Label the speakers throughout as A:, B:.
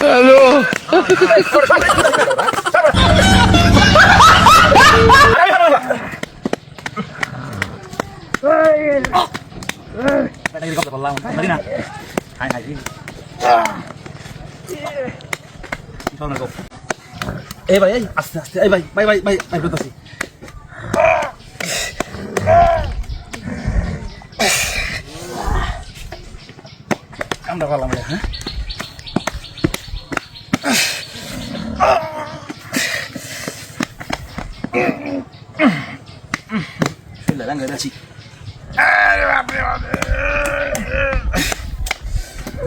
A: Hello
B: এই ভাই, এই আস্তে আস্তে, এই ভাই ভাই ভাই ভাই ভাই বলতেছি কামটা পারলাম রে। হ্যাঁ আছি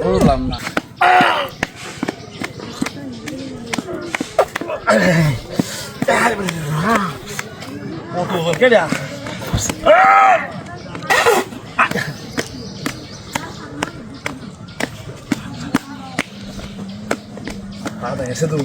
B: বললাম না কেডা এসে তো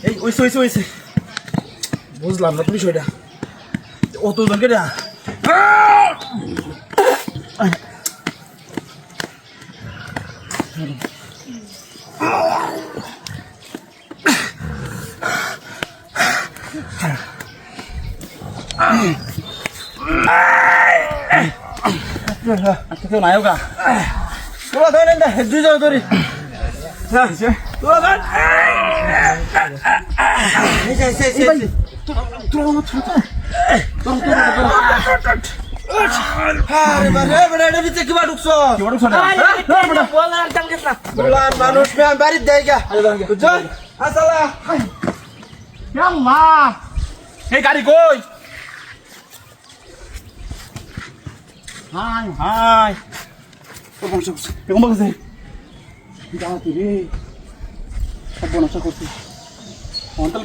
B: এই ওইসে বুঝলাম না তুমি বিষয়টা অতজন কেডা কেউ নাই ওকা তোরা ধরেন দুই যাও ধরি তোরা ধর মানুষ বাড়ির দেয় এই গাড়ি কই হাই হাই কেমন বলছে জানাতে রে সব বনসা করছি অন্তল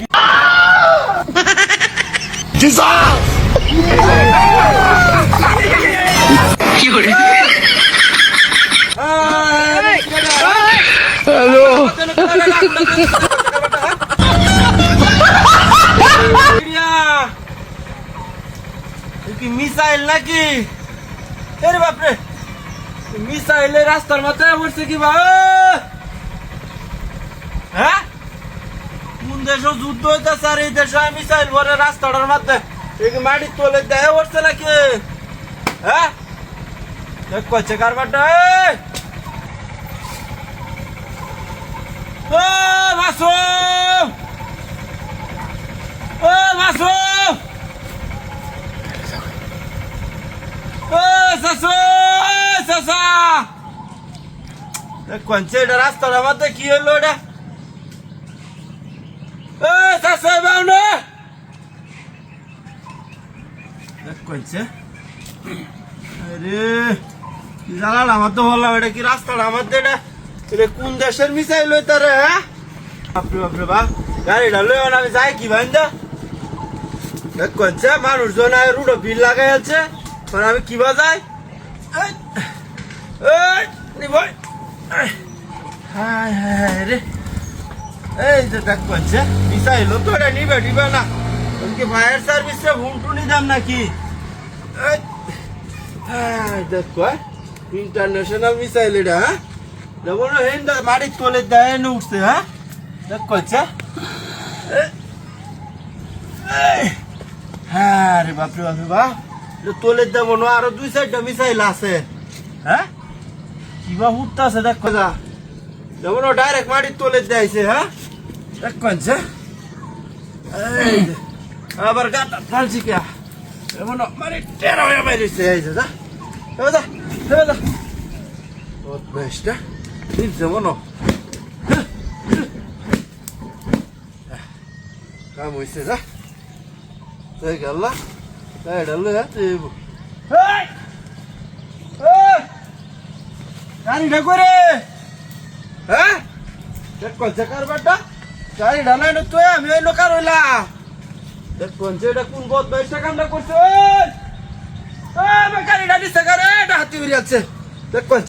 A: কি করে হ্যালো
B: কি মিসাইল নাকি এরে বাপরে মিসাইলের রাস্তার মাথায় পড়ছে কি বা হ্যাঁ কোন দেশে যুদ্ধ হইতেছে আর এই দেশে মিসাইল ভরে রাস্তাটার মাথায় মাটির তোলে দেহে পড়ছে নাকি হ্যাঁ দেখ করছে কারবারটা ও মাসুম ও মাসুম ও সাসু সাসা কোনছে এটা রাস্তার মধ্যে কি হলো এটা ও সাসা বাউনে কোনছে আরে জানালা আমার তো বললাম এটা কি রাস্তার মধ্যে এটা কোন দেশের মিসাইল হইতে রে হ্যাঁ বাপরে বাপরে বাপ গাড়িটা লই আমি যাই কি ভাইন্দা কোনছে মানুষজন রুডো ভিড় লাগাই আছে আমি কিবা যাই রে এই যে দেখ করছে মিসাইল তো এটা নিবে নিবে না কি ফায়ার সার্ভিসে ভুমটু নিদাম নাকি দেখো ইন্টারন্যাশনাল মিসাইল এটা হ্যাঁ দেখো না হেন্দা মাটির তোলে দেয় উঠছে হ্যাঁ দেখ করছে হ্যাঁ রে বাপরে বাপরে বাপ তোলে দেবো না আরো দুই সাইডটা মিসাইল আছে হ্যাঁ কিবা উঠতে আছে দেখ যা যেমন ডাইরেক্ট মাটির তোলে দেয়ছে হ্যাঁ দেখ কনছে আবার গাটা ঢালছি কে এমন মানে টেরা হয়ে বাইরেছে এই যা যা যা ও বেশটা ঠিক যেমন কাম হইছে যা তাই গেল তাই ডালে গাড়িটা করে হ্যাঁ দেখ কনছে কারবারটা গাড়িটা নাই না তুই আমি ওই লোকার হইলাম দেখুন যে এটা কোন বদমাইশটা কামটা করছে গাড়িটা নিচ্ছে গাড়ি এটা হাতি বেরিয়ে যাচ্ছে দেখুন